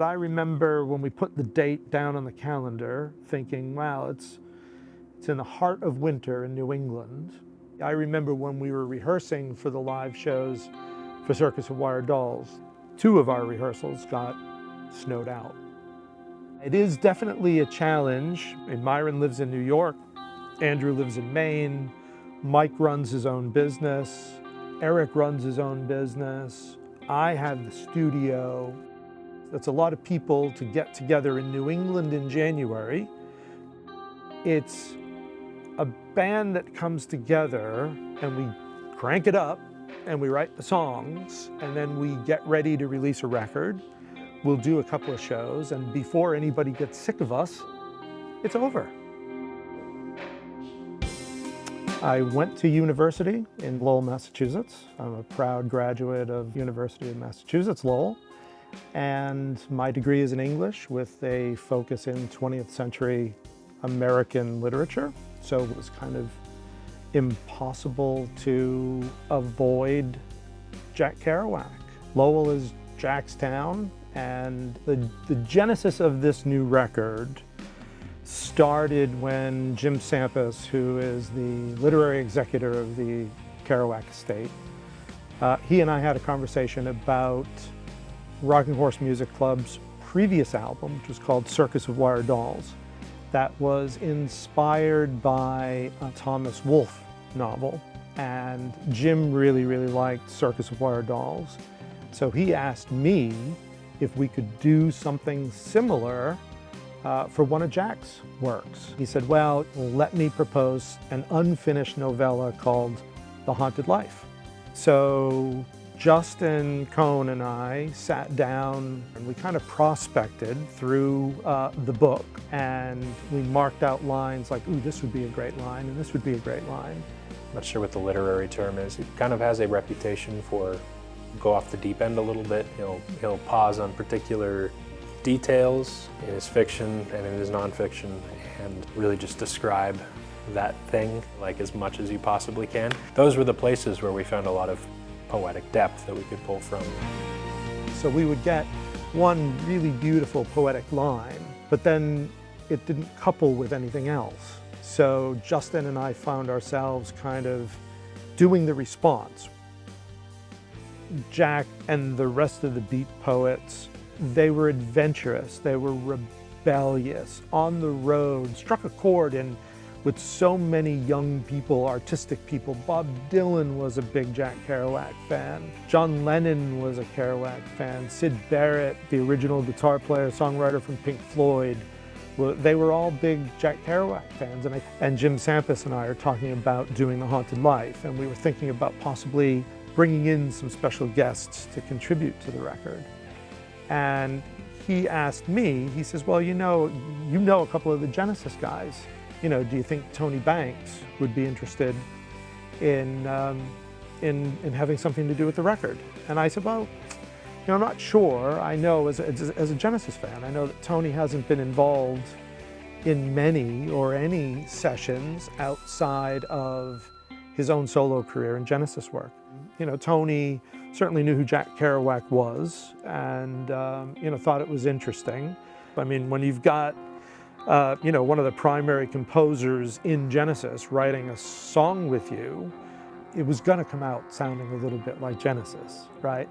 I remember when we put the date down on the calendar thinking, wow, it's in the heart of winter in New England. I remember when we were rehearsing for the live shows for Circus of Wire Dolls, 2 of our rehearsals got snowed out. It is definitely a challenge. And Myron lives in New York, Andrew lives in Maine, Mike runs his own business, Eric runs his own business, I have the studio. That's a lot of people to get together in New England in January. It's a band that comes together and we crank it up and we write the songs and then we get ready to release a record. We'll do a couple of shows and before anybody gets sick of us, it's over. I went to university in Lowell, Massachusetts. I'm a proud graduate of University of Massachusetts, Lowell. And my degree is in English with a focus in 20th century American literature. So it was kind of impossible to avoid Jack Kerouac. Lowell is Jack's town, and the genesis of this new record started when Jim Sampas, who is the literary executor of the Kerouac estate, he and I had a conversation about Rocking Horse Music Club's previous album, which was called Circus of Wire Dolls, that was inspired by a Thomas Wolfe novel. And Jim really, really liked Circus of Wire Dolls. So he asked me if we could do something similar for one of Jack's works. He said, well, let me propose an unfinished novella called The Haunted Life. So Justin Cohn and I sat down and we kind of prospected through the book and we marked out lines like, ooh, this would be a great line and this would be a great line. I'm not sure what the literary term is. He kind of has a reputation for go off the deep end a little bit. He'll pause on particular details in his fiction and in his nonfiction and really just describe that thing like as much as you possibly can. Those were the places where we found a lot of poetic depth that we could pull from. So we would get one really beautiful poetic line, but then it didn't couple with anything else. So Justin and I found ourselves kind of doing the response. Jack and the rest of the beat poets, they were adventurous, they were rebellious, on the road, struck a chord with so many young people, artistic people. Bob Dylan was a big Jack Kerouac fan. John Lennon was a Kerouac fan. Syd Barrett, the original guitar player, songwriter from Pink Floyd, they were all big Jack Kerouac fans. And Jim Sampas and I are talking about doing The Haunted Life, and we were thinking about possibly bringing in some special guests to contribute to the record. And he asked me, he says, well, you know a couple of the Genesis guys. Do you think Tony Banks would be interested in having something to do with the record? And I said, well, I'm not sure. I know as a Genesis fan, I know that Tony hasn't been involved in many or any sessions outside of his own solo career and Genesis work. Tony certainly knew who Jack Kerouac was and thought it was interesting. I mean, when you've got one of the primary composers in Genesis writing a song with you, it was going to come out sounding a little bit like Genesis, right?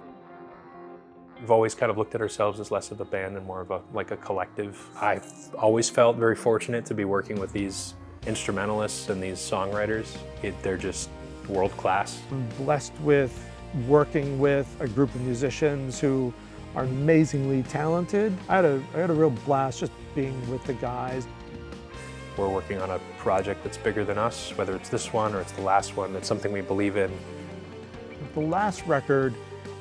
We've always kind of looked at ourselves as less of a band and more of a collective. I've always felt very fortunate to be working with these instrumentalists and these songwriters. They're just world class. I'm blessed with working with a group of musicians who are amazingly talented. I had a real blast just being with the guys. We're working on a project that's bigger than us, whether it's this one or it's the last one. It's something we believe in. The last record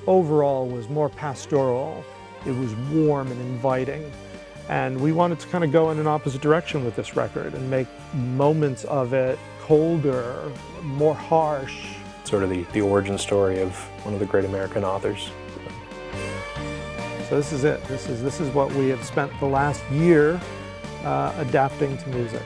overall was more pastoral. It was warm and inviting. And we wanted to kind of go in an opposite direction with this record and make moments of it colder, more harsh. Sort of the origin story of one of the great American authors. So this is it. This is what we have spent the last year adapting to music.